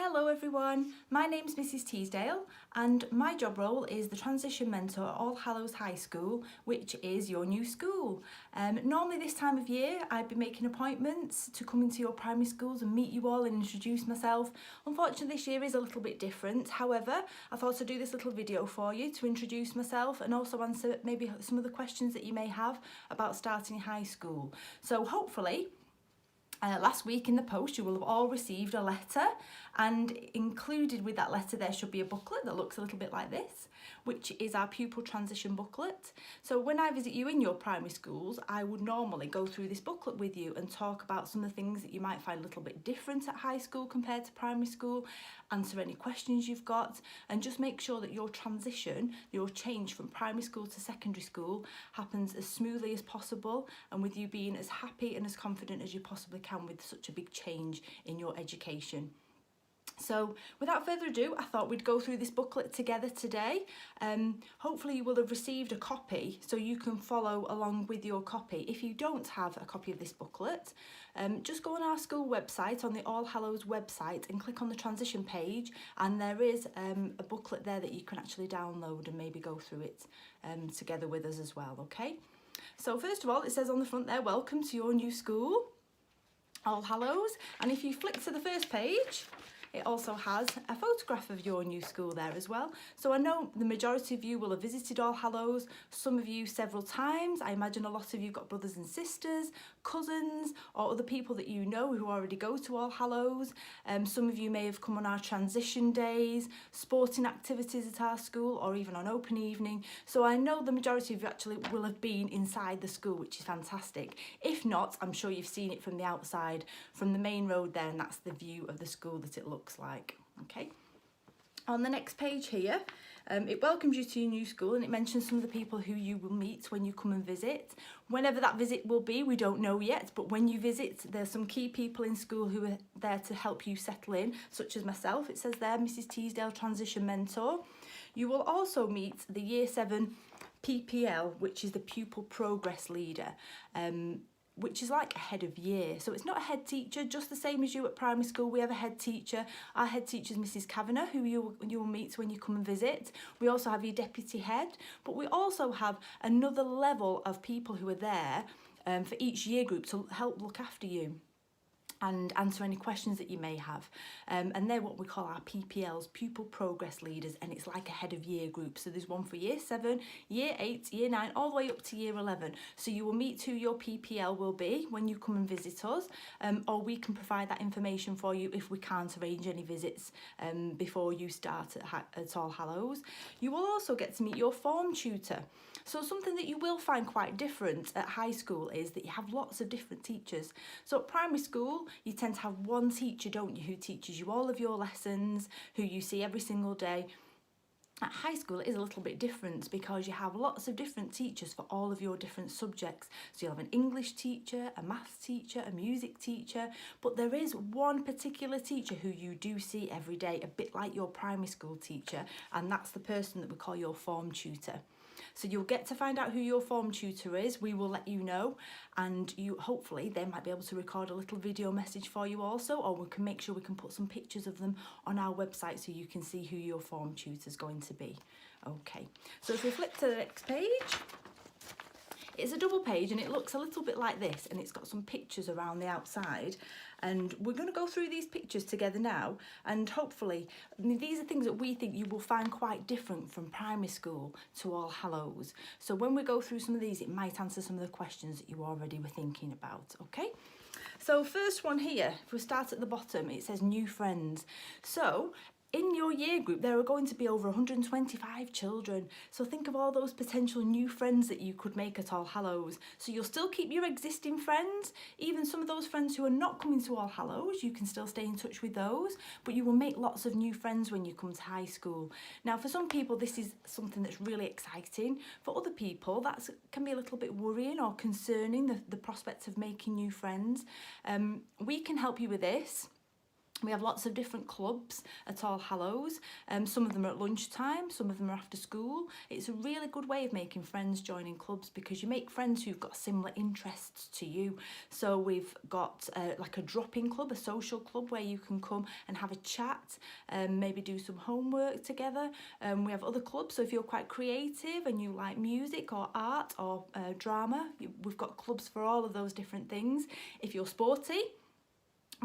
Hello everyone, my name's Mrs Teasdale and my job role is the Transition Mentor at All Hallows High School, which is your new school. Normally this time of year I'd be making appointments to come into your primary schools and meet you all and introduce myself. Unfortunately this year is a little bit different, however I thought I'd do this little video for you to introduce myself and also answer maybe some of the questions that you may have about starting high school. So hopefully last week in the post you will have all received a letter, and included with that letter there should be a booklet that looks a little bit like this, which is our pupil transition booklet. So when I visit you in your primary schools, I would normally go through this booklet with you and talk about some of the things that you might find a little bit different at high school compared to primary school, answer any questions you've got, and just make sure that your transition, your change from primary school to secondary school happens as smoothly as possible, and with you being as happy and as confident as you possibly can with such a big change in your education. So without further ado, I thought we'd go through this booklet together today. Hopefully you will have received a copy so you can follow along with your copy. If you don't have a copy of this booklet, just go on our school website, on the All Hallows website, and click on the transition page, and there is a booklet there that you can actually download and maybe go through it together with us as well, okay? So first of all, it says on the front there, welcome to your new school, All Hallows, and if you flick to the first page, it also has a photograph of your new school there as well. So I know the majority of you will have visited All Hallows, some of you several times. I imagine a lot of you got brothers and sisters, cousins, or other people that you know who already go to All Hallows. Some of you may have come on our transition days, sporting activities at our school, or even on open evening. So I know the majority of you actually will have been inside the school, which is fantastic. If not, I'm sure you've seen it from the outside, from the main road there, and that's the view of the school that it looks like. Okay, on the next page here, it welcomes you to your new school, and it mentions some of the people who you will meet when you come and visit. Whenever that visit will be, we don't know yet, but when you visit, there's some key people in school who are there to help you settle in, such as myself. It says there, Mrs Teasdale, Transition Mentor. You will also meet the Year 7 PPL, which is the Pupil Progress Leader, which is like a head of year. So it's not a head teacher, just the same as you at primary school. We have a head teacher. Our head teacher is Mrs Kavanagh, who you will meet when you come and visit. We also have your deputy head, but we also have another level of people who are there for each year group to help look after you and answer any questions that you may have. And they're what we call our PPLs, Pupil Progress Leaders, and it's like a head of year group. So there's one for Year 7, Year 8, Year 9, all the way up to Year 11. So you will meet who your PPL will be when you come and visit us, or we can provide that information for you if we can't arrange any visits before you start at All Hallows. You will also get to meet your form tutor. So something that you will find quite different at high school is that you have lots of different teachers. So at primary school, you tend to have one teacher, don't you, who teaches you all of your lessons, who you see every single day. At high school, it is a little bit different because you have lots of different teachers for all of your different subjects. So you'll have an English teacher, a maths teacher, a music teacher, but there is one particular teacher who you do see every day, a bit like your primary school teacher, and that's the person that we call your form tutor. So you'll get to find out who your form tutor is. We will let you know, and you hopefully they might be able to record a little video message for you also, or we can make sure we can put some pictures of them on our website so you can see who your form tutor is going to be. Okay, so if we flip to the next page, it's a double page and it looks a little bit like this, and it's got some pictures around the outside, and we're going to go through these pictures together now, and hopefully these are things that we think you will find quite different from primary school to All Hallows. So when we go through some of these, it might answer some of the questions that you already were thinking about. Okay, so first one here, if we start at the bottom, it says new friends. So in your year group, there are going to be over 125 children. So think of all those potential new friends that you could make at All Hallows. So you'll still keep your existing friends, even some of those friends who are not coming to All Hallows, you can still stay in touch with those, but you will make lots of new friends when you come to high school. Now, for some people, this is something that's really exciting. For other people, that can be a little bit worrying or concerning, the prospect of making new friends. We can help you with this. We have lots of different clubs at All Hallows. Some of them are at lunchtime, some of them are after school. It's a really good way of making friends joining clubs, because you make friends who've got similar interests to you. So we've got like a drop-in club, a social club where you can come and have a chat, maybe do some homework together. We have other clubs, so if you're quite creative and you like music or art or drama, we've got clubs for all of those different things. If you're sporty,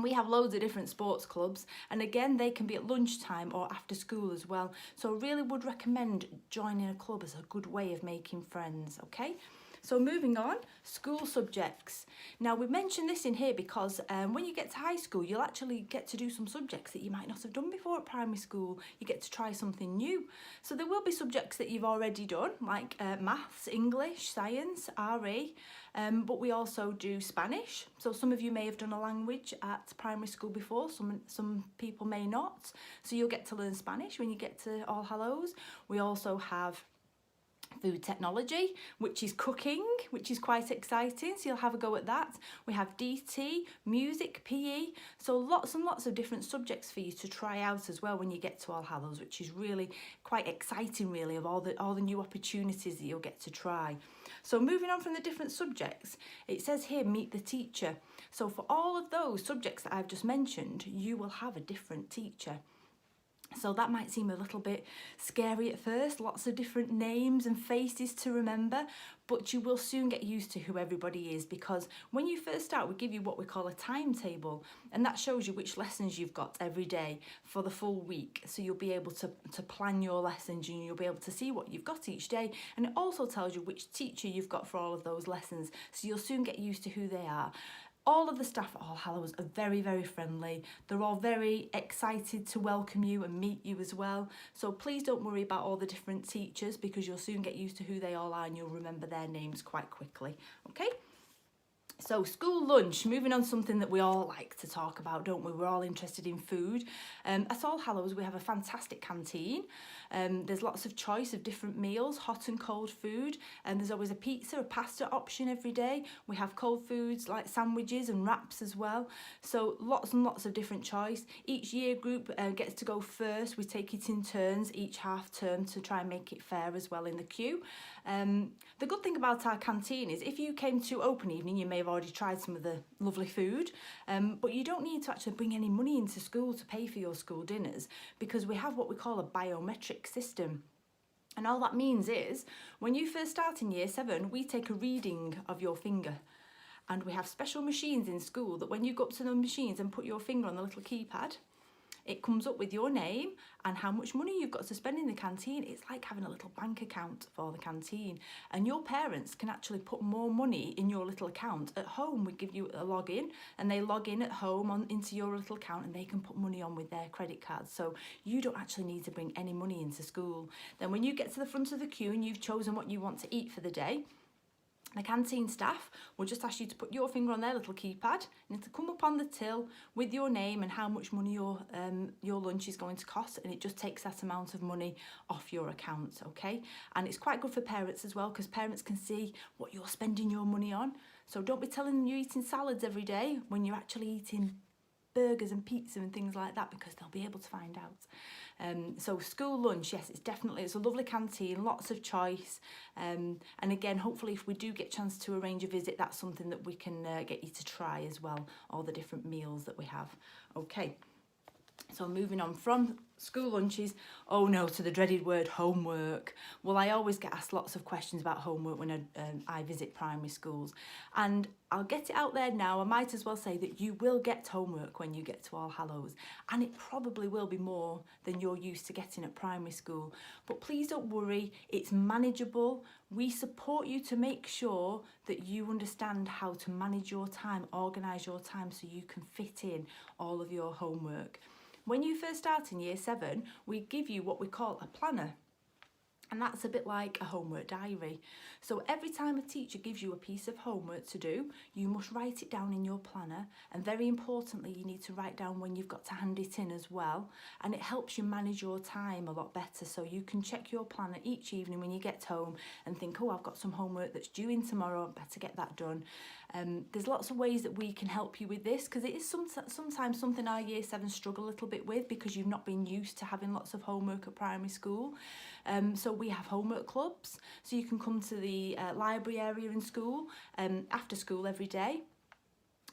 we have loads of different sports clubs, and again they can be at lunchtime or after school as well. So I really would recommend joining a club as a good way of making friends, okay? So moving on, school subjects. Now we mentioned this in here because when you get to high school, you'll actually get to do some subjects that you might not have done before at primary school. You get to try something new. So there will be subjects that you've already done, like maths, English, science, RE, but we also do Spanish. So some of you may have done a language at primary school before, some people may not. So you'll get to learn Spanish when you get to All Hallows. We also have food technology, which is cooking, which is quite exciting, so you'll have a go at that. We have DT, music, PE, so lots and lots of different subjects for you to try out as well when you get to All Hallows, which is really quite exciting really, of all the new opportunities that you'll get to try. So moving on from the different subjects, it says here meet the teacher. So for all of those subjects that I've just mentioned, you will have a different teacher. So that might seem a little bit scary at first, lots of different names and faces to remember, but you will soon get used to who everybody is, because when you first start, we give you what we call a timetable, and that shows you which lessons you've got every day for the full week. So you'll be able to plan your lessons, and you'll be able to see what you've got each day, and it also tells you which teacher you've got for all of those lessons, so you'll soon get used to who they are. All of the staff at All Hallows are very, very friendly. They're all very excited to welcome you and meet you as well. So please don't worry about all the different teachers, because you'll soon get used to who they all are and you'll remember their names quite quickly. Okay? So school lunch, moving on, something that we all like to talk about, don't we? We're all interested in food. At All Hallows we have a fantastic canteen. There's lots of choice of different meals, hot and cold food, and there's always a pizza, a pasta option every day. We have cold foods like sandwiches and wraps as well. So lots and lots of different choice. Each year group gets to go first. We take it in turns each half term to try and make it fair as well in the queue. The good thing about our canteen is if you came to open evening, you may have already tried some of the lovely food, but you don't need to actually bring any money into school to pay for your school dinners, because we have what we call a biometric system. And all that means is when you first start in year 7, we take a reading of your finger. And we have special machines in school that when you go up to the machines and put your finger on the little keypad, it comes up with your name and how much money you've got to spend in the canteen. It's like having a little bank account for the canteen. And your parents can actually put more money in your little account. At home, we give you a login, and they log in at home into your little account, and they can put money on with their credit cards. So you don't actually need to bring any money into school. Then when you get to the front of the queue and you've chosen what you want to eat for the day, the canteen staff will just ask you to put your finger on their little keypad, and it'll come up on the till with your name and how much money your lunch is going to cost, and it just takes that amount of money off your account, okay? And it's quite good for parents as well, because parents can see what you're spending your money on. So don't be telling them you're eating salads every day when you're actually eating burgers and pizza and things like that, because they'll be able to find out. So school lunch, yes, it's a lovely canteen, lots of choice, and again, hopefully if we do get a chance to arrange a visit, that's something that we can get you to try as well, all the different meals that we have. Okay, so moving on from school lunches, oh no, to the dreaded word homework. Well, I always get asked lots of questions about homework when I visit primary schools, and I'll get it out there now. I might as well say that you will get homework when you get to All Hallows, and it probably will be more than you're used to getting at primary school. But please don't worry, it's manageable. We support you to make sure that you understand how to manage your time, organise your time so you can fit in all of your homework. When you first start in year 7, we give you what we call a planner. And that's a bit like a homework diary. So every time a teacher gives you a piece of homework to do, you must write it down in your planner. And very importantly, you need to write down when you've got to hand it in as well. And it helps you manage your time a lot better. So you can check your planner each evening when you get home and think, oh, I've got some homework that's due in tomorrow, I better get that done. There's lots of ways that we can help you with this, because it is sometimes something our year 7 struggle a little bit with, because you've not been used to having lots of homework at primary school. So we have homework clubs, so you can come to the library area in school after school every day.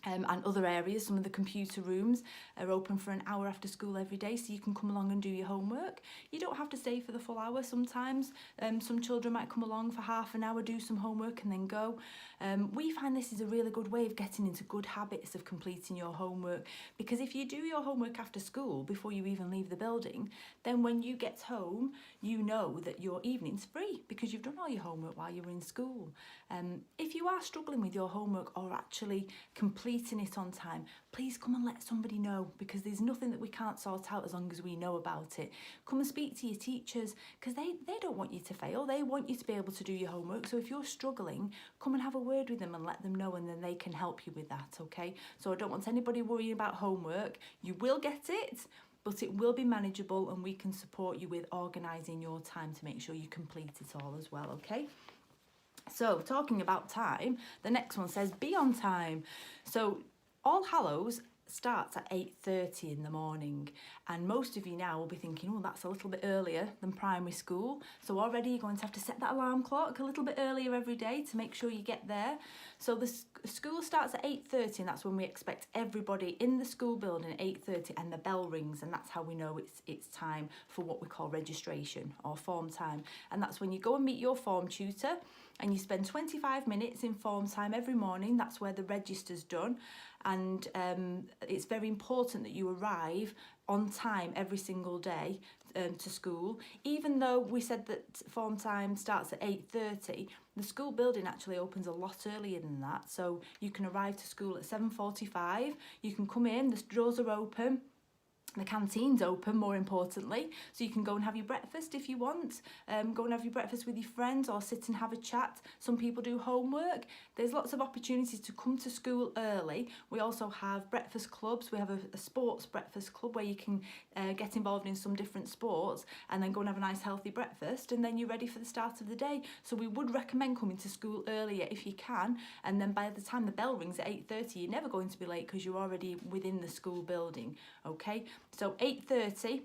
And other areas, some of the computer rooms are open for an hour after school every day, so you can come along and do your homework. You don't have to stay for the full hour sometimes. Some children might come along for half an hour, do some homework and then go. We find this is a really good way of getting into good habits of completing your homework, because if you do your homework after school before you even leave the building, then when you get home, you know that your evening's free because you've done all your homework while you were in school. If you are struggling with your homework or actually completing it on time, please come and let somebody know, because there's nothing that we can't sort out as long as we know about it. Come and speak to your teachers, because they don't want you to fail. They want you to be able to do your homework. So if you're struggling, come and have a word with them and let them know, and then they can help you with that, okay? So I don't want anybody worrying about homework. You will get it, but it will be manageable, and we can support you with organising your time to make sure you complete it all as well, okay? So talking about time, the next one says be on time. So All Hallows starts at 8:30 in the morning, and most of you now will be thinking, oh, that's a little bit earlier than primary school. So already you're going to have to set that alarm clock a little bit earlier every day to make sure you get there. So the school starts at 8:30, and that's when we expect everybody in the school building at 8:30, and the bell rings, and that's how we know it's time for what we call registration or form time. And that's when you go and meet your form tutor, and you spend 25 minutes in form time every morning. That's where the register's done. And it's very important that you arrive on time every single day to school. Even though we said that form time starts at 8:30, the school building actually opens a lot earlier than that. So you can arrive to school at 7:45. You can come in, the doors are open. The canteen's open, more importantly, so you can go and have your breakfast if you want. Go and have your breakfast with your friends, or sit and have a chat. Some people do homework. There's lots of opportunities to come to school early. We also have breakfast clubs. We have a sports breakfast club where you can get involved in some different sports and then go and have a nice healthy breakfast, and then you're ready for the start of the day. So we would recommend coming to school earlier if you can, and then by the time the bell rings at 8:30, you're never going to be late because you're already within the school building, okay? So 8:30,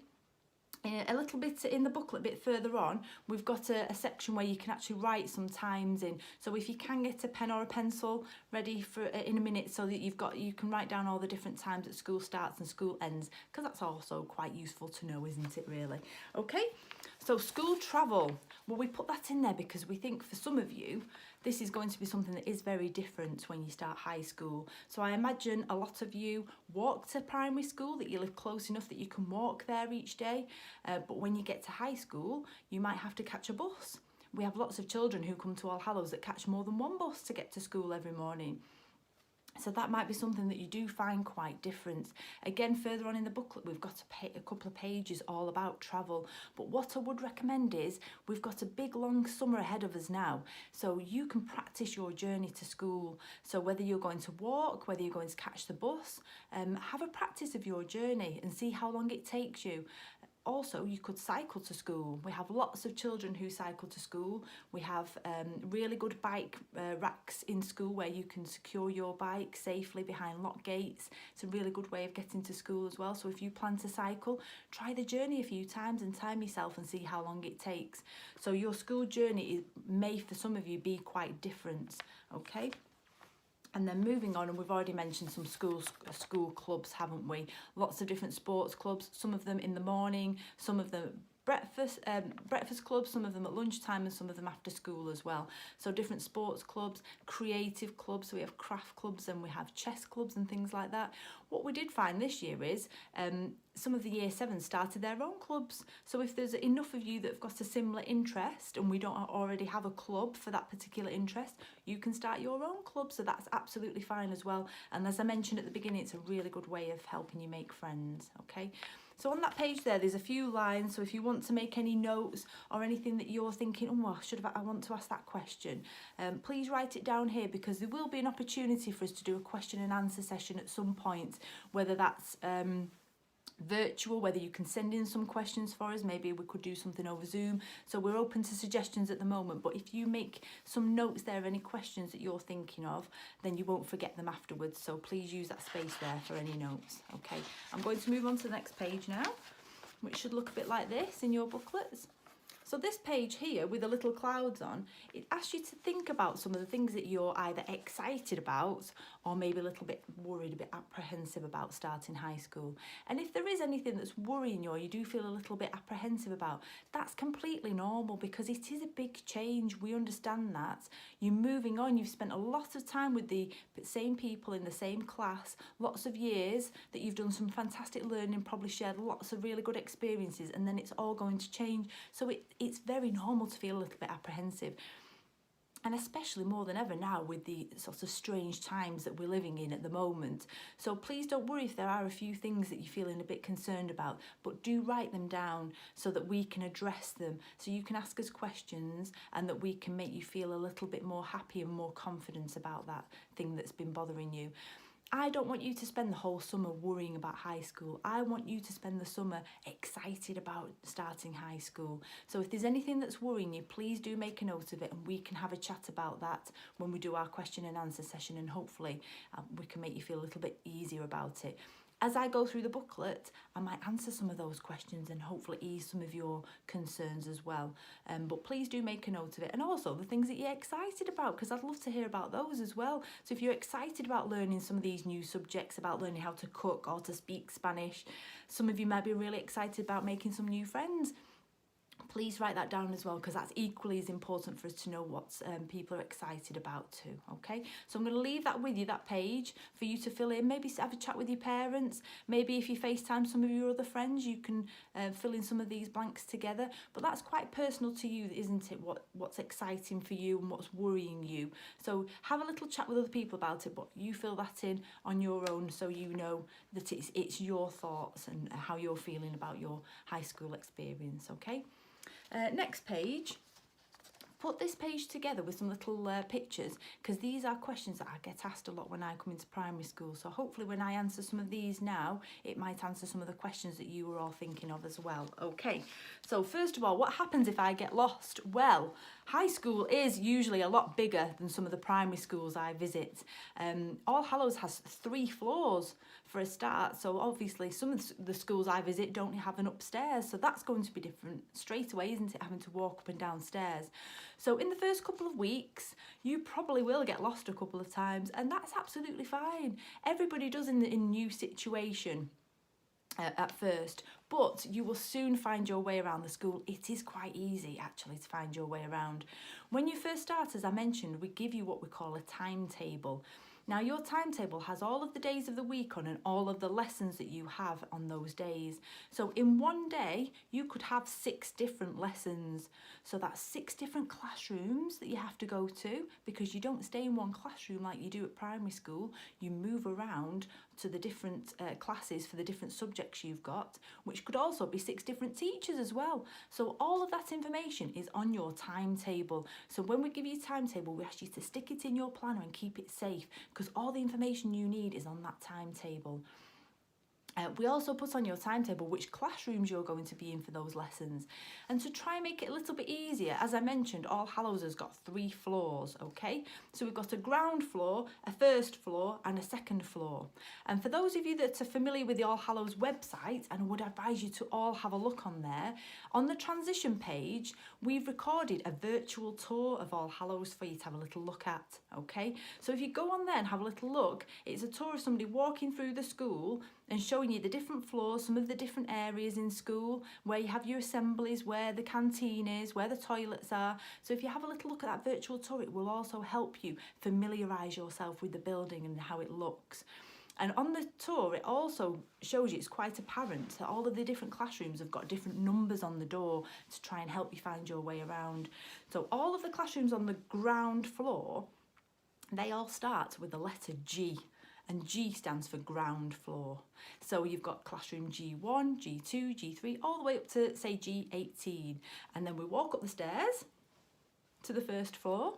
a little bit in the booklet, a bit further on, we've got a section where you can actually write some times in. So if you can get a pen or a pencil ready for in a minute, so that you can write down all the different times that school starts and school ends, because that's also quite useful to know, isn't it, really? Okay, so school travel. Well, we put that in there because we think for some of you, this is going to be something that is very different when you start high school. So I imagine a lot of you walk to primary school, that you live close enough that you can walk there each day. But when you get to high school, you might have to catch a bus. We have lots of children who come to All Hallows that catch more than one bus to get to school every morning. So that might be something that you do find quite different. Again, further on in the booklet, we've got a couple of pages all about travel. But what I would recommend is, we've got a big long summer ahead of us now. So you can practice your journey to school. So whether you're going to walk, whether you're going to catch the bus, have a practice of your journey and see how long it takes you. Also, you could cycle to school. We have lots of children who cycle to school. We have really good bike racks in school where you can secure your bike safely behind lock gates. It's a really good way of getting to school as well. So if you plan to cycle, try the journey a few times and time yourself and see how long it takes. So your school journey may, for some of you, be quite different, okay? And then moving on, and we've already mentioned some school clubs, haven't we? Lots of different sports clubs, some of them in the morning, some of them breakfast clubs, some of them at lunchtime, and some of them after school as well. So different sports clubs, creative clubs, so we have craft clubs and we have chess clubs and things like that. What we did find this year is some of the year 7 started their own clubs. So if there's enough of you that have got a similar interest and we don't already have a club for that particular interest, you can start your own club. So that's absolutely fine as well. And as I mentioned at the beginning, it's a really good way of helping you make friends, okay? So on that page there's a few lines, so if you want to make any notes or anything that you're thinking, oh, I want to ask that question, please write it down here, because there will be an opportunity for us to do a question and answer session at some point, whether that's virtual, whether you can send in some questions for us, maybe we could do something over Zoom. So we're open to suggestions at the moment, but if you make some notes there of any questions that you're thinking of, then you won't forget them afterwards, so please use that space there for any notes. Okay, I'm going to move on to the next page now, which should look a bit like this in your booklets. So this page here with the little clouds on, it asks you to think about some of the things that you're either excited about or maybe a little bit worried, a bit apprehensive about starting high school. And if there is anything that's worrying you or you do feel a little bit apprehensive about, that's completely normal, because it is a big change. We understand that. You're moving on, you've spent a lot of time with the same people in the same class, lots of years that you've done some fantastic learning, probably shared lots of really good experiences, and then it's all going to change. So it's very normal to feel a little bit apprehensive, and especially more than ever now with the sort of strange times that we're living in at the moment. So please don't worry if there are a few things that you're feeling a bit concerned about, but do write them down so that we can address them, so you can ask us questions and that we can make you feel a little bit more happy and more confident about that thing that's been bothering you. I don't want you to spend the whole summer worrying about high school. I want you to spend the summer excited about starting high school. So if there's anything that's worrying you, please do make a note of it, and we can have a chat about that when we do our question and answer session, and hopefully we can make you feel a little bit easier about it. As I go through the booklet, I might answer some of those questions and hopefully ease some of your concerns as well. But please do make a note of it. And also the things that you're excited about, because I'd love to hear about those as well. So if you're excited about learning some of these new subjects, about learning how to cook or to speak Spanish, some of you might be really excited about making some new friends. Please write that down as well, because that's equally as important for us to know what people are excited about too, okay? So I'm going to leave that with you, that page, for you to fill in. Maybe have a chat with your parents. Maybe if you FaceTime some of your other friends, you can fill in some of these blanks together. But that's quite personal to you, isn't it? What's exciting for you and what's worrying you. So have a little chat with other people about it, but you fill that in on your own, so you know that it's your thoughts and how you're feeling about your high school experience, okay? Next page, put this page together with some little pictures, because these are questions that I get asked a lot when I come into primary school. So hopefully when I answer some of these now, it might answer some of the questions that you were all thinking of as well. Okay, so first of all, what happens if I get lost? Well, high school is usually a lot bigger than some of the primary schools I visit. All Hallows has 3 floors for a start, so obviously some of the schools I visit don't have an upstairs, so that's going to be different straight away, isn't it, having to walk up and down stairs. So in the first couple of weeks, you probably will get lost a couple of times, and that's absolutely fine. Everybody does in a new situation at first, but you will soon find your way around the school. It is quite easy actually to find your way around. When you first start, as I mentioned, we give you what we call a timetable. Now your timetable has all of the days of the week on and all of the lessons that you have on those days. So in one day, you could have 6 different lessons. So that's 6 different classrooms that you have to go to, because you don't stay in one classroom like you do at primary school. You move around to the different classes for the different subjects you've got, which could also be 6 different teachers as well. So all of that information is on your timetable. So when we give you a timetable, we ask you to stick it in your planner and keep it safe, because all the information you need is on that timetable. We also put on your timetable which classrooms you're going to be in for those lessons. And to try and make it a little bit easier, as I mentioned, All Hallows has got 3 floors, okay? So we've got a ground floor, a first floor and a second floor. And for those of you that are familiar with the All Hallows website, and I would advise you to all have a look on there, on the transition page, we've recorded a virtual tour of All Hallows for you to have a little look at, okay? So if you go on there and have a little look, it's a tour of somebody walking through the school and showing you the different floors, some of the different areas in school, where you have your assemblies, where the canteen is, where the toilets are. So if you have a little look at that virtual tour, it will also help you familiarise yourself with the building and how it looks. And on the tour, it also shows you, it's quite apparent that all of the different classrooms have got different numbers on the door to try and help you find your way around. So all of the classrooms on the ground floor, they all start with the letter G. and G stands for ground floor. So you've got classroom G1, G2, G3, all the way up to, say, G18. And then we walk up the stairs to the first floor,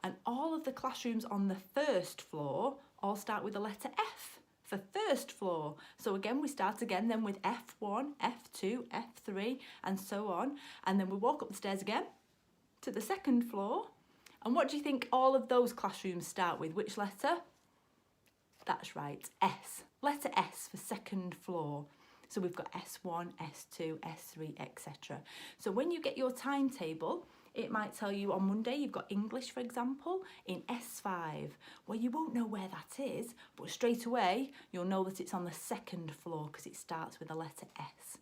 and all of the classrooms on the first floor all start with the letter F for first floor. So again, we start again then with F1, F2, F3, and so on. And then we walk up the stairs again to the second floor. And what do you think all of those classrooms start with? Which letter? That's right, S. Letter S for second floor. So we've got S1, S2, S3, etc. So when you get your timetable, it might tell you on Monday you've got English, for example, in S5. Well, you won't know where that is, but straight away you'll know that it's on the second floor because it starts with the letter S.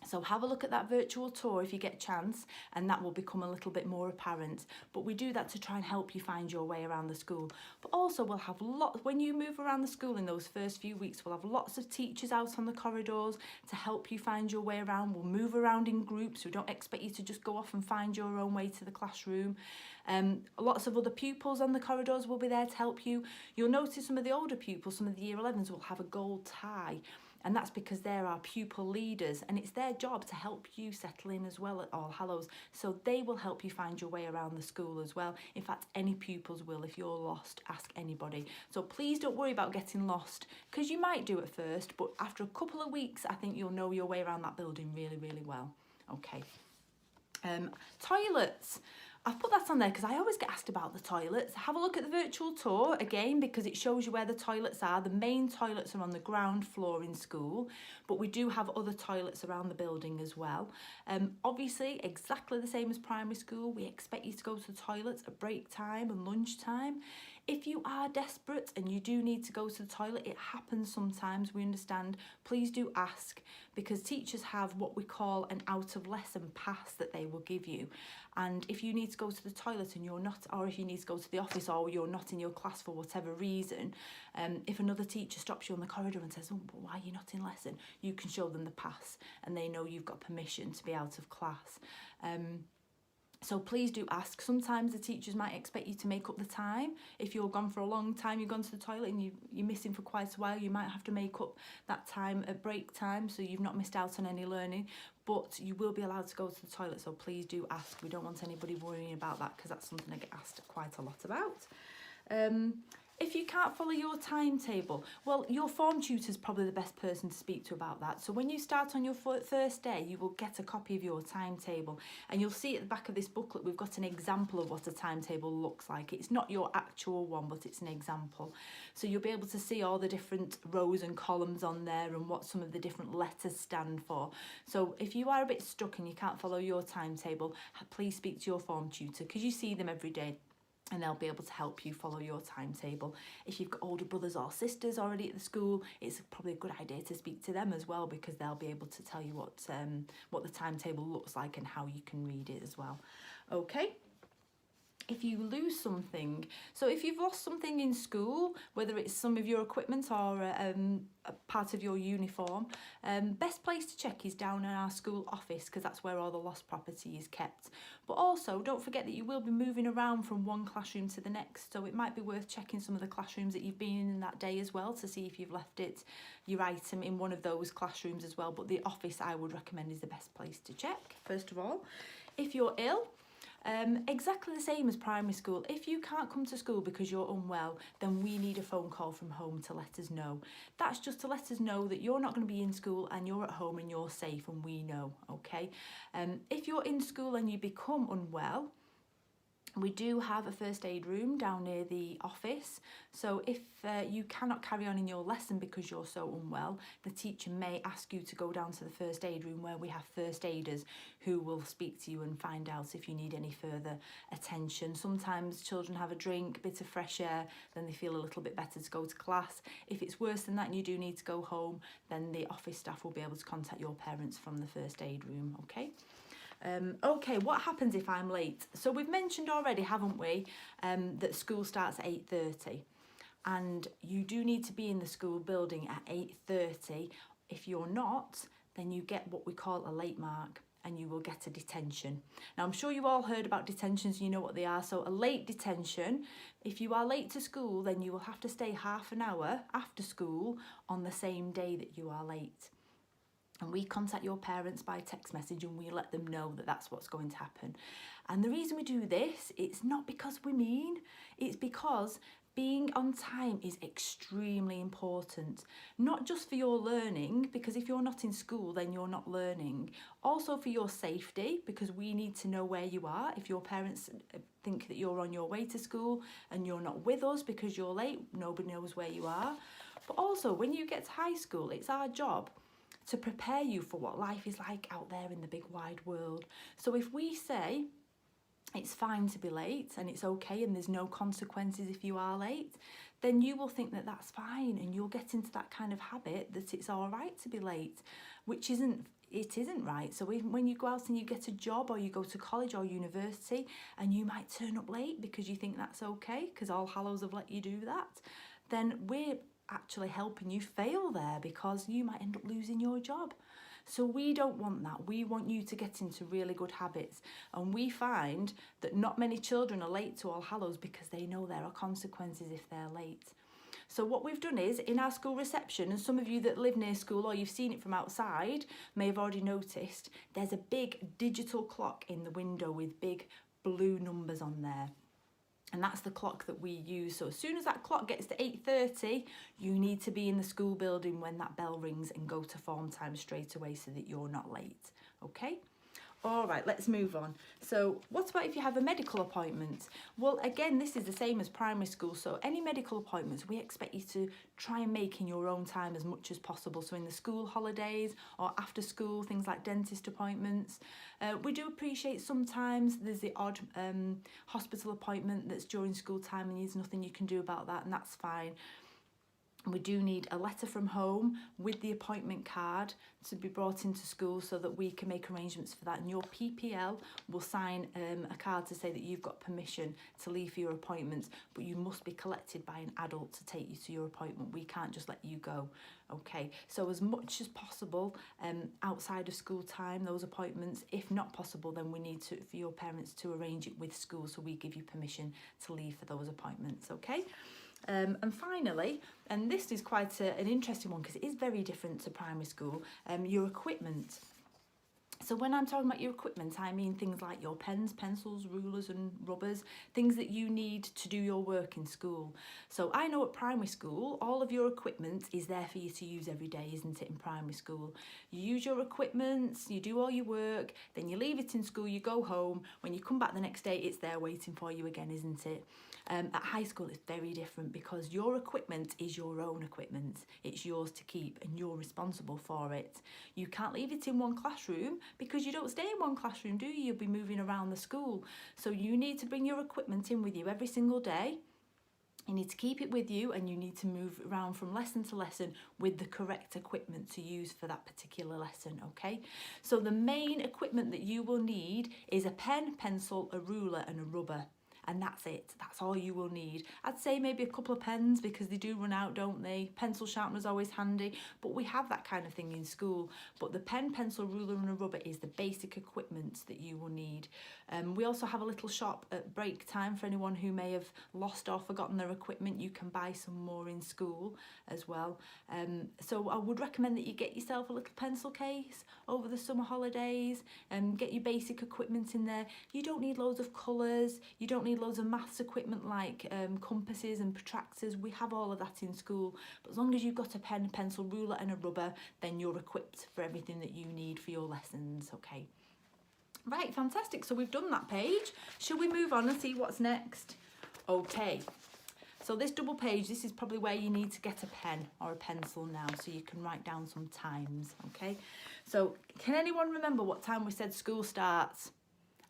So have a look at that virtual tour if you get a chance, and that will become a little bit more apparent. But we do that to try and help you find your way around the school. But also we'll have lots, when you move around the school in those first few weeks, we'll have lots of teachers out on the corridors to help you find your way around. We'll move around in groups. We don't expect you to just go off and find your own way to the classroom. Lots of other pupils on the corridors will be there to help you. You'll notice some of the older pupils, some of the year 11s will have a gold tie. And that's because they're our pupil leaders, and it's their job to help you settle in as well at All Hallows. So they will help you find your way around the school as well. In fact, any pupils will. If you're lost, ask anybody. So please don't worry about getting lost, because you might do at first, but after a couple of weeks, I think you'll know your way around that building really, really well. Okay. Toilets. I've put that on there because I always get asked about the toilets. Have a look at the virtual tour again because it shows you where the toilets are. The main toilets are on the ground floor in school, but we do have other toilets around the building as well. Obviously, exactly the same as primary school, we expect you to go to the toilets at break time and lunch time. If you are desperate and you do need to go to the toilet, it happens sometimes, we understand. Please do ask, because teachers have what we call an out of lesson pass that they will give you. And if you need to go to the toilet and you're not, or if you need to go to the office or you're not in your class for whatever reason, if another teacher stops you on the corridor and says, oh, but why are you not in lesson? You can show them the pass and they know you've got permission to be out of class. So please do ask. Sometimes the teachers might expect you to make up the time. If you're gone for a long time, you've gone to the toilet and you're missing for quite a while, you might have to make up that time at break time so you've not missed out on any learning. But you will be allowed to go to the toilet, so please do ask. We don't want anybody worrying about that because that's something I get asked quite a lot about. If you can't follow your timetable, well, your form tutor is probably the best person to speak to about that. So when you start on your first day, you will get a copy of your timetable, and you'll see at the back of this booklet we've got an example of what a timetable looks like. It's not your actual one, but it's an example. So you'll be able to see all the different rows and columns on there and what some of the different letters stand for. So if you are a bit stuck and you can't follow your timetable, please speak to your form tutor because you see them every day, and they'll be able to help you follow your timetable. If you've got older brothers or sisters already at the school, it's probably a good idea to speak to them as well because they'll be able to tell you what the timetable looks like and how you can read it as well. Okay. If you lose something, so if you've lost something in school, whether it's some of your equipment or a part of your uniform, best place to check is down in our school office because that's where all the lost property is kept. But also don't forget that you will be moving around from one classroom to the next, so it might be worth checking some of the classrooms that you've been in that day as well to see if you've left your item in one of those classrooms as well. But the office I would recommend is the best place to check first of all. If you're ill, exactly the same as primary school. If you can't come to school because you're unwell, then we need a phone call from home to let us know. That's just to let us know that you're not going to be in school and you're at home and you're safe and we know, okay? If you're in school and you become unwell, we do have a first aid room down near the office. So if you cannot carry on in your lesson because you're so unwell, the teacher may ask you to go down to the first aid room where we have first aiders who will speak to you and find out if you need any further attention. Sometimes children have a drink, a bit of fresh air, then they feel a little bit better to go to class. If it's worse than that and you do need to go home, then the office staff will be able to contact your parents from the first aid room, okay? Okay, what happens if I'm late? So we've mentioned already, haven't we, that school starts at 8:30 and you do need to be in the school building at 8:30. If you're not, then you get what we call a late mark. and you will get a detention. Now, I'm sure you all heard about detentions, you know what they are. So a late detention, if you are late to school, then you will have to stay half an hour after school on the same day that you are late. And we contact your parents by text message and we let them know that that's what's going to happen. And the reason we do this, it's not because we're mean, it's because being on time is extremely important, not just for your learning, because if you're not in school, then you're not learning. Also for your safety, because we need to know where you are. If your parents think that you're on your way to school and you're not with us because you're late, nobody knows where you are. But also when you get to high school, it's our job to prepare you for what life is like out there in the big wide world. So if we say it's fine to be late and it's okay and there's no consequences if you are late, then you will think that that's fine and you'll get into that kind of habit that it's all right to be late, which isn't right. So when you go out and you get a job or you go to college or university and you might turn up late because you think that's okay because All Hallows have let you do that, then we're actually helping you fail there because you might end up losing your job. So we don't want that. We want you to get into really good habits. And we find that not many children are late to All Hallows because they know there are consequences if they're late. So what we've done is, in our school reception, and some of you that live near school or you've seen it from outside may have already noticed, there's a big digital clock in the window with big blue numbers on there. And that's the clock that we use. So as soon as that clock gets to 8:30, you need to be in the school building when that bell rings and go to form time straight away so that you're not late. Okay? All right, let's move on. So what about if you have a medical appointment? Well, again, this is the same as primary school. So any medical appointments, we expect you to try and make in your own time as much as possible. So in the school holidays or after school, things like dentist appointments. We do appreciate sometimes there's the odd hospital appointment that's during school time and there's nothing you can do about that, and that's fine. We do need a letter from home with the appointment card to be brought into school so that we can make arrangements for that. And your PPL will sign a card to say that you've got permission to leave for your appointments, but you must be collected by an adult to take you to your appointment. We can't just let you go. Okay, so as much as possible outside of school time, those appointments, if not possible, then we need to for your parents to arrange it with school so we give you permission to leave for those appointments, okay? And finally, and this is quite an interesting one because it is very different to primary school, your equipment. So when I'm talking about your equipment, I mean things like your pens, pencils, rulers and rubbers, things that you need to do your work in school. So I know at primary school, all of your equipment is there for you to use every day, isn't it, in primary school? You use your equipment, you do all your work, then you leave it in school, you go home. When you come back the next day, it's there waiting for you again, isn't it? At high school, it's very different because your equipment is your own equipment. It's yours to keep and you're responsible for it. You can't leave it in one classroom because you don't stay in one classroom, do you? You'll be moving around the school. So you need to bring your equipment in with you every single day. You need to keep it with you and you need to move around from lesson to lesson with the correct equipment to use for that particular lesson, okay? So the main equipment that you will need is a pen, pencil, a ruler and a rubber. And that's it. That's all you will need. I'd say maybe a couple of pens because they do run out, don't they? Pencil sharpener's always handy, but we have that kind of thing in school. But the pen, pencil, ruler and a rubber is the basic equipment that you will need. We also have a little shop at break time for anyone who may have lost or forgotten their equipment. You can buy some more in school as well. So I would recommend that you get yourself a little pencil case over the summer holidays and get your basic equipment in there. You don't need loads of colours. You don't need loads of maths equipment like compasses and protractors. We have all of that in school, but as long as you've got a pen, pencil, ruler and a rubber, then you're equipped for everything that you need for your lessons, okay? Right, fantastic. So we've done that page. Shall we move on and see what's next? Okay, so this double page, this is probably where you need to get a pen or a pencil now so you can write down some times, okay? So can anyone remember what time we said school starts?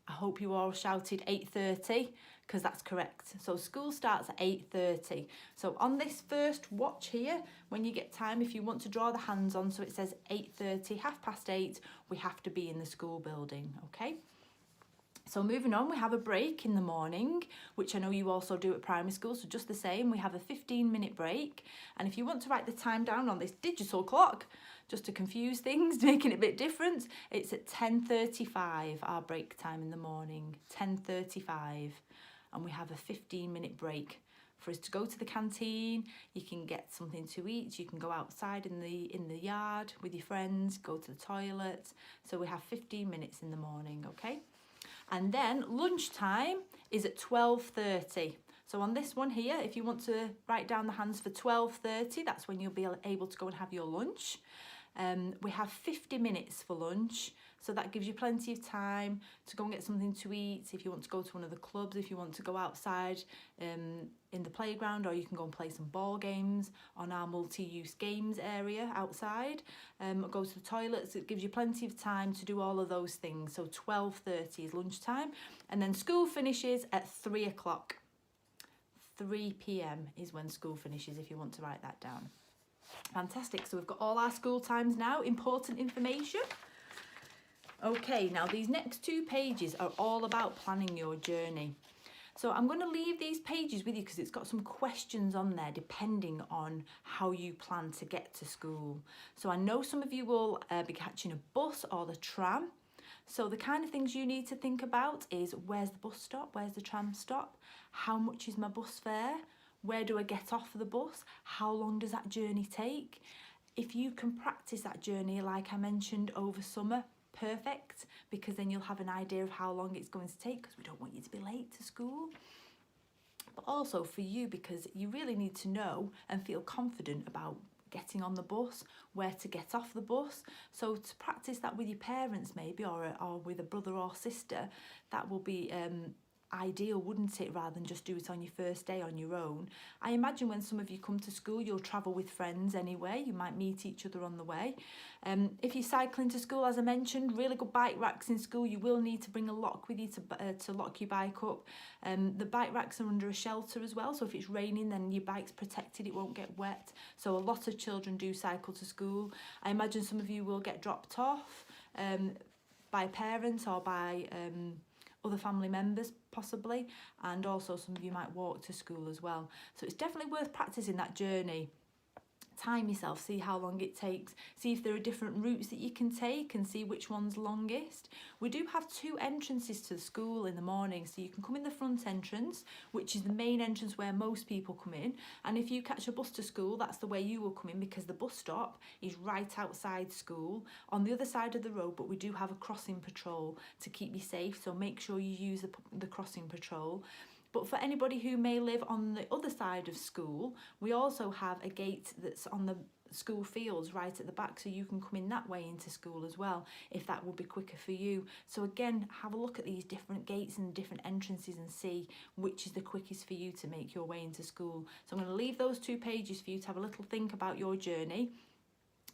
I hope you all shouted 8:30 because that's correct. So school starts at 8:30. So on this first watch here, when you get time, if you want to draw the hands on, so it says 8:30, 8:30, we have to be in the school building, okay? So moving on, we have a break in the morning, which I know you also do at primary school, so just the same, we have a 15-minute break. And if you want to write the time down on this digital clock, just to confuse things, making it a bit different, it's at 10:35, our break time in the morning, 10:35. And we have a 15-minute break for us to go to the canteen. You can get something to eat, you can go outside in the yard with your friends, go to the toilet. So we have 15 minutes in the morning, okay? And then lunchtime is at 12:30. So on this one here, if you want to write down the hands for 12:30, that's when you'll be able to go and have your lunch. We have 50 minutes for lunch, so that gives you plenty of time to go and get something to eat. If you want to go to one of the clubs, if you want to go outside in the playground, or you can go and play some ball games on our multi-use games area outside, go to the toilets. It gives you plenty of time to do all of those things. So 12:30 is lunchtime, and then school finishes at 3 o'clock. 3 p.m. is when school finishes, if you want to write that down. Fantastic, so we've got all our school times now, important information. Okay, now these next 2 pages are all about planning your journey. So I'm going to leave these pages with you because it's got some questions on there depending on how you plan to get to school. So I know some of you will be catching a bus or the tram. So the kind of things you need to think about is, where's the bus stop, where's the tram stop, how much is my bus fare, where do I get off the bus, how long does that journey take? If you can practice that journey, like I mentioned, over summer, perfect, because then you'll have an idea of how long it's going to take, because we don't want you to be late to school. But also for you, because you really need to know and feel confident about getting on the bus, where to get off the bus. So to practice that with your parents maybe, or with a brother or sister, that will be ideal, wouldn't it, rather than just do it on your first day on your own. I imagine when some of you come to school, you'll travel with friends anyway, you might meet each other on the way. If you're cycling to school, as I mentioned, really good bike racks in school. You will need to bring a lock with you to lock your bike up. The bike racks are under a shelter as well, so if it's raining then your bike's protected, it won't get wet. So a lot of children do cycle to school. I imagine some of you will get dropped off by parents or by other family members possibly, and also some of you might walk to school as well. So it's definitely worth practicing that journey. Time yourself, see how long it takes, see if there are different routes that you can take and see which one's longest. We do have 2 entrances to the school in the morning, so you can come in the front entrance, which is the main entrance where most people come in, and if you catch a bus to school, that's the way you will come in, because the bus stop is right outside school on the other side of the road. But we do have a crossing patrol to keep you safe, so make sure you use the crossing patrol. But for anybody who may live on the other side of school, we also have a gate that's on the school fields right at the back, so you can come in that way into school as well, if that would be quicker for you. So again, have a look at these different gates and different entrances and see which is the quickest for you to make your way into school. So I'm going to leave those 2 pages for you to have a little think about your journey.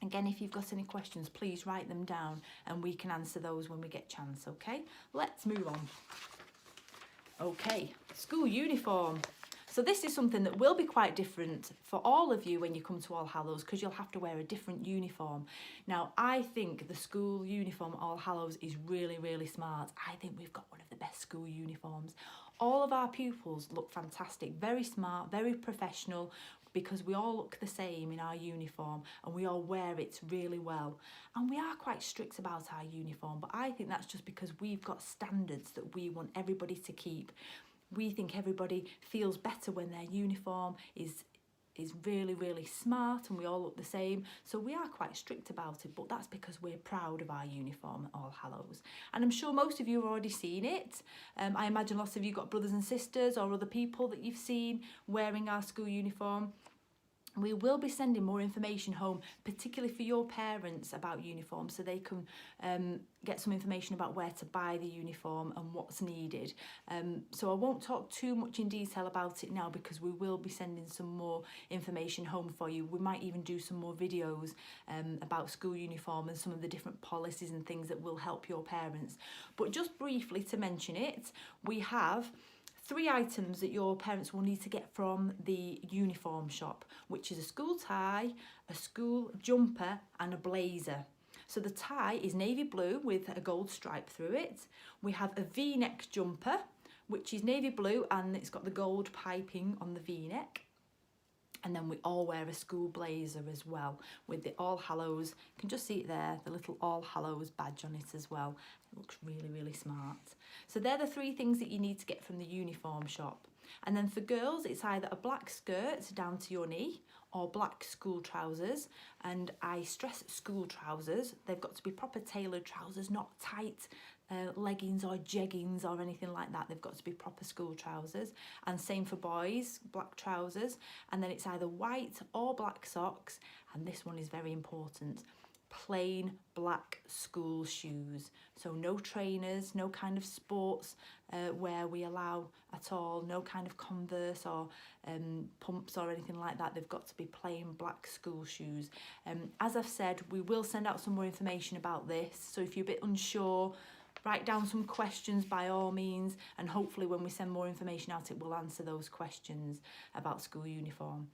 Again, if you've got any questions, please write them down and we can answer those when we get a chance, okay? Let's move on. Okay, school uniform. So this is something that will be quite different for all of you when you come to All Hallows, because you'll have to wear a different uniform. Now, I think the school uniform All Hallows is really, really smart. I think we've got one of the best school uniforms. All of our pupils look fantastic, very smart, very professional, because we all look the same in our uniform and we all wear it really well. And we are quite strict about our uniform, but I think that's just because we've got standards that we want everybody to keep. We think everybody feels better when their uniform is really, really smart and we all look the same. So we are quite strict about it, but that's because we're proud of our uniform at All Hallows. And I'm sure most of you have already seen it. I imagine lots of you got brothers and sisters or other people that you've seen wearing our school uniform. We will be sending more information home, particularly for your parents, about uniforms, so they can get some information about where to buy the uniform and what's needed. So I won't talk too much in detail about it now, because we will be sending some more information home for you. We might even do some more videos about school uniform and some of the different policies and things that will help your parents. But just briefly to mention it, we have 3 items that your parents will need to get from the uniform shop, which is a school tie, a school jumper and a blazer. So the tie is navy blue with a gold stripe through it. We have a V-neck jumper, which is navy blue and it's got the gold piping on the V-neck. And then we all wear a school blazer as well with the All Hallows. You can just see it there, the little All Hallows badge on it as well. It looks really, really smart. So they're the three things that you need to get from the uniform shop. And then for girls, it's either a black skirt down to your knee or black school trousers. And I stress school trousers. They've got to be proper tailored trousers, not tight leggings or jeggings or anything like that. They've got to be proper school trousers. And same for boys, black trousers. And then it's either white or black socks. And this one is very important. Plain black school shoes. So no trainers, no kind of sports wear we allow at all, no kind of Converse or pumps or anything like that. They've got to be plain black school shoes. As I've said, we will send out some more information about this, so if you're a bit unsure, write down some questions by all means, and hopefully when we send more information out it will answer those questions about school uniform.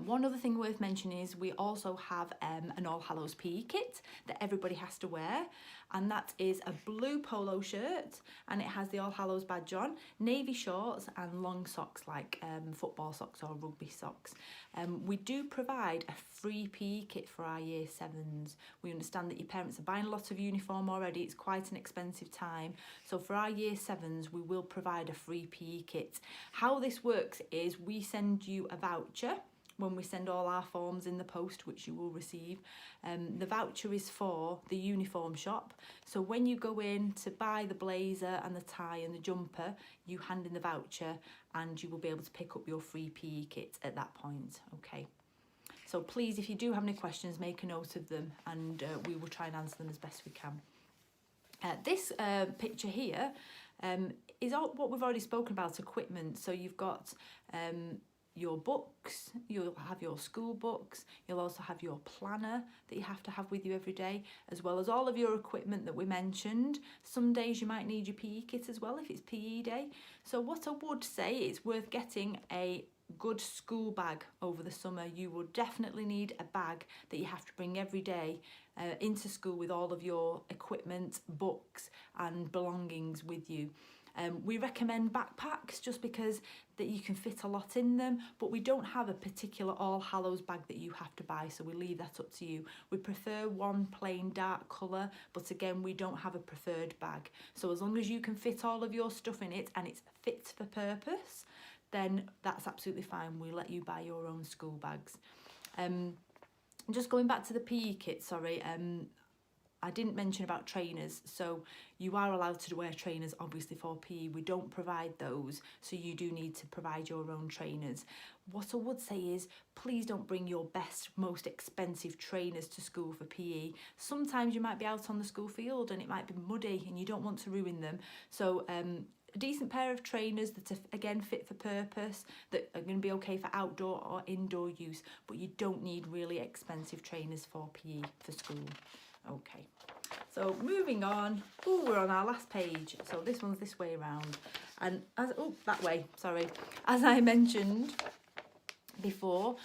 One other thing worth mentioning is we also have an All Hallows PE kit that everybody has to wear, and that is a blue polo shirt and it has the All Hallows badge on, navy shorts and long socks like football socks or rugby socks. We do provide a free PE kit for our year 7s. We understand that your parents are buying a lot of uniform already, it's quite an expensive time, so for our year 7s we will provide a free PE kit. How this works is we send you a voucher when we send all our forms in the post, which you will receive. The voucher is for the uniform shop, so when you go in to buy the blazer and the tie and the jumper, you hand in the voucher and you will be able to pick up your free PE kit at that point. Okay, so please, if you do have any questions, make a note of them and we will try and answer them as best we can. This picture here is all what we've already spoken about, equipment. So you've got your books, you'll have your school books, you'll also have your planner that you have to have with you every day, as well as all of your equipment that we mentioned. Some days you might need your PE kit as well if it's PE day. So what I would say, it's worth getting a good school bag over the summer. You will definitely need a bag that you have to bring every day into school with all of your equipment, books and belongings with you. We recommend backpacks just because that you can fit a lot in them, but we don't have a particular All Hallows bag that you have to buy, so we leave that up to you. We prefer one plain dark colour, but again we don't have a preferred bag. So as long as you can fit all of your stuff in it and it's fit for purpose, then that's absolutely fine. We let you buy your own school bags. Just going back to the PE kit, sorry, I didn't mention about trainers, so you are allowed to wear trainers obviously for PE. We don't provide those, so you do need to provide your own trainers. What I would say is, please don't bring your best, most expensive trainers to school for PE. Sometimes you might be out on the school field and it might be muddy and you don't want to ruin them. So a decent pair of trainers that are again fit for purpose, that are going to be okay for outdoor or indoor use, but you don't need really expensive trainers for PE for school. Okay, so moving on. Oh, we're on our last page, so this one's this way around, and that way, sorry. As I mentioned before,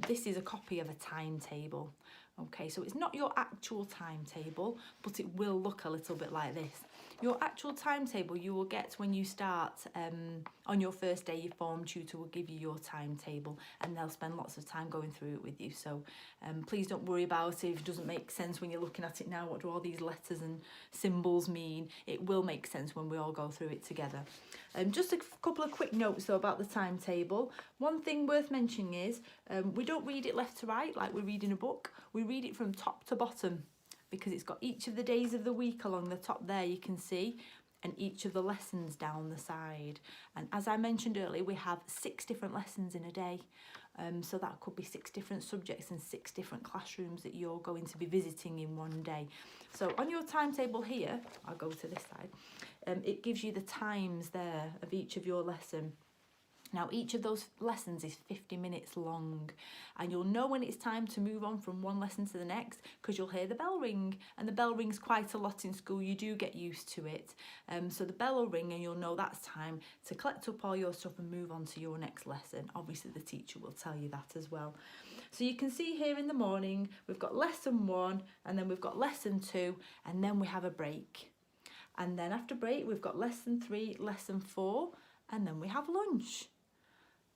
this is a copy of a timetable. Okay, so it's not your actual timetable, but it will look a little bit like this. Your actual timetable you will get when you start on your first day. Your form tutor will give you your timetable and they'll spend lots of time going through it with you. So please don't worry about it if it doesn't make sense when you're looking at it now. What do all these letters and symbols mean? It will make sense when we all go through it together. Just a couple of quick notes though about the timetable. One thing worth mentioning is we don't read it left to right like we read in a book. We read it from top to bottom, because it's got each of the days of the week along the top there, you can see, and each of the lessons down the side. And as I mentioned earlier, we have 6 different lessons in a day. So that could be 6 different subjects and 6 different classrooms that you're going to be visiting in one day. So on your timetable here, I'll go to this side, it gives you the times there of each of your lesson. Now, each of those lessons is 50 minutes long, and you'll know when it's time to move on from one lesson to the next because you'll hear the bell ring, and the bell rings quite a lot in school. You do get used to it. So the bell will ring and you'll know that's time to collect up all your stuff and move on to your next lesson. Obviously, the teacher will tell you that as well. So you can see here in the morning, we've got lesson 1, and then we've got lesson 2, and then we have a break. And then after break, we've got lesson 3, lesson 4, and then we have lunch.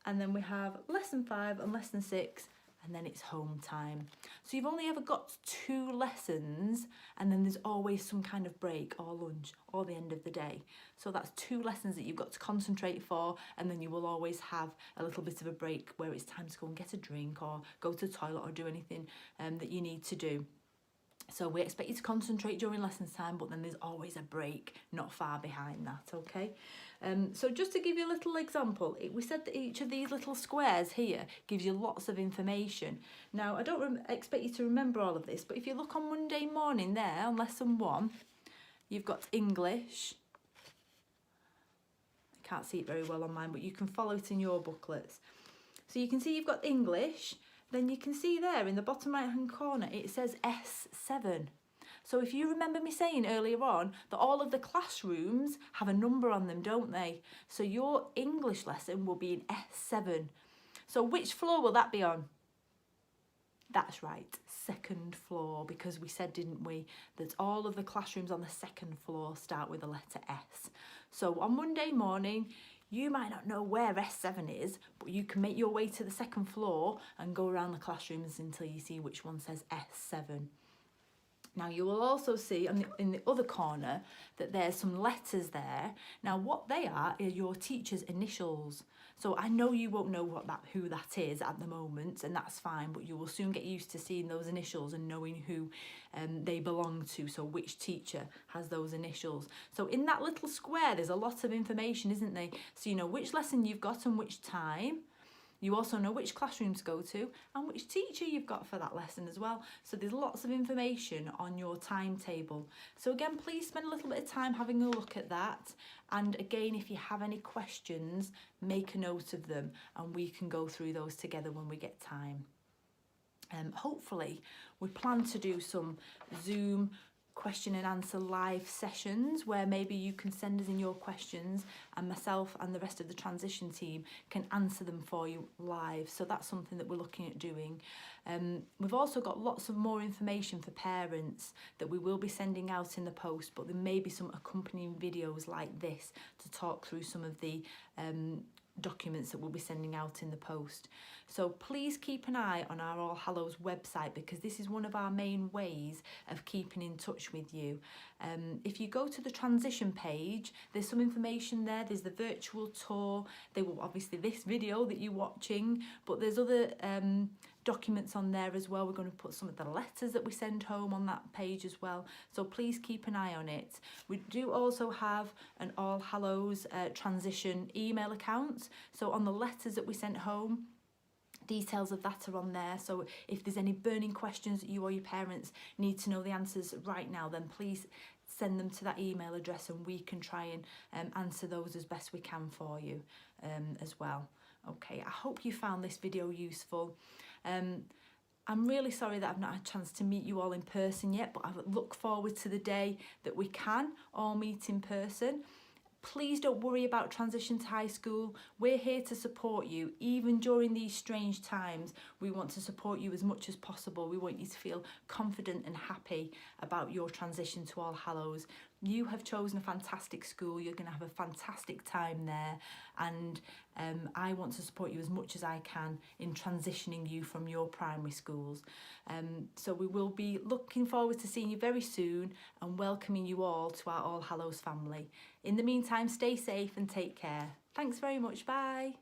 And then we have lesson 5 and lesson 6, and then it's home time. So you've only ever got 2 lessons, and then there's always some kind of break or lunch or the end of the day. So that's 2 lessons that you've got to concentrate for, and then you will always have a little bit of a break where it's time to go and get a drink or go to the toilet or do anything that you need to do. So we expect you to concentrate during lessons time, but then there's always a break not far behind that, okay? So just to give you a little example, we said that each of these little squares here gives you lots of information. Now, I don't expect you to remember all of this, but if you look on Monday morning there on lesson 1, you've got English. I can't see it very well on mine, but you can follow it in your booklets. So you can see you've got English. Then you can see there in the bottom right hand corner it says S7. So if you remember me saying earlier on that all of the classrooms have a number on them, don't they? So your English lesson will be in S7. So which floor will that be on? That's right, 2nd floor, because we said, didn't we, that all of the classrooms on the 2nd floor start with the letter S. So on Monday morning, you might not know where S7 is, but you can make your way to the 2nd floor and go around the classrooms until you see which one says S7. Now you will also see in the other corner that there's some letters there. Now what they are your teacher's initials. So I know you won't know who that is at the moment, and that's fine, but you will soon get used to seeing those initials and knowing who they belong to, so which teacher has those initials. So in that little square there's a lot of information, isn't there? So you know which lesson you've got and which time. You also know which classroom to go to and which teacher you've got for that lesson as well. So there's lots of information on your timetable. So again, please spend a little bit of time having a look at that. And again, if you have any questions, make a note of them and we can go through those together when we get time. Hopefully, we plan to do some Zoom question and answer live sessions where maybe you can send us in your questions and myself and the rest of the transition team can answer them for you live. So that's something that we're looking at doing. We've also got lots of more information for parents that we will be sending out in the post, but there may be some accompanying videos like this to talk through some of the documents that we'll be sending out in the post. So please keep an eye on our All Hallows website because this is one of our main ways of keeping in touch with you. If you go to the transition page, there's some information there. There's the virtual tour. There will obviously this video that you're watching, but there's other documents on there as well. We're going to put some of the letters that we send home on that page as well. So please keep an eye on it. We do also have an All Hallows transition email account. So on the letters that we sent home, details of that are on there. So if there's any burning questions that you or your parents need to know the answers right now, then please send them to that email address and we can try and answer those as best we can for you as well. Okay, I hope you found this video useful. I'm really sorry that I've not had a chance to meet you all in person yet, but I look forward to the day that we can all meet in person. Please don't worry about transition to high school. We're here to support you, even during these strange times. We want to support you as much as possible. We want you to feel confident and happy about your transition to All Hallows. You have chosen a fantastic school. You're going to have a fantastic time there. And I want to support you as much as I can in transitioning you from your primary schools. So we will be looking forward to seeing you very soon and welcoming you all to our All Hallows family. In the meantime, stay safe and take care. Thanks very much. Bye.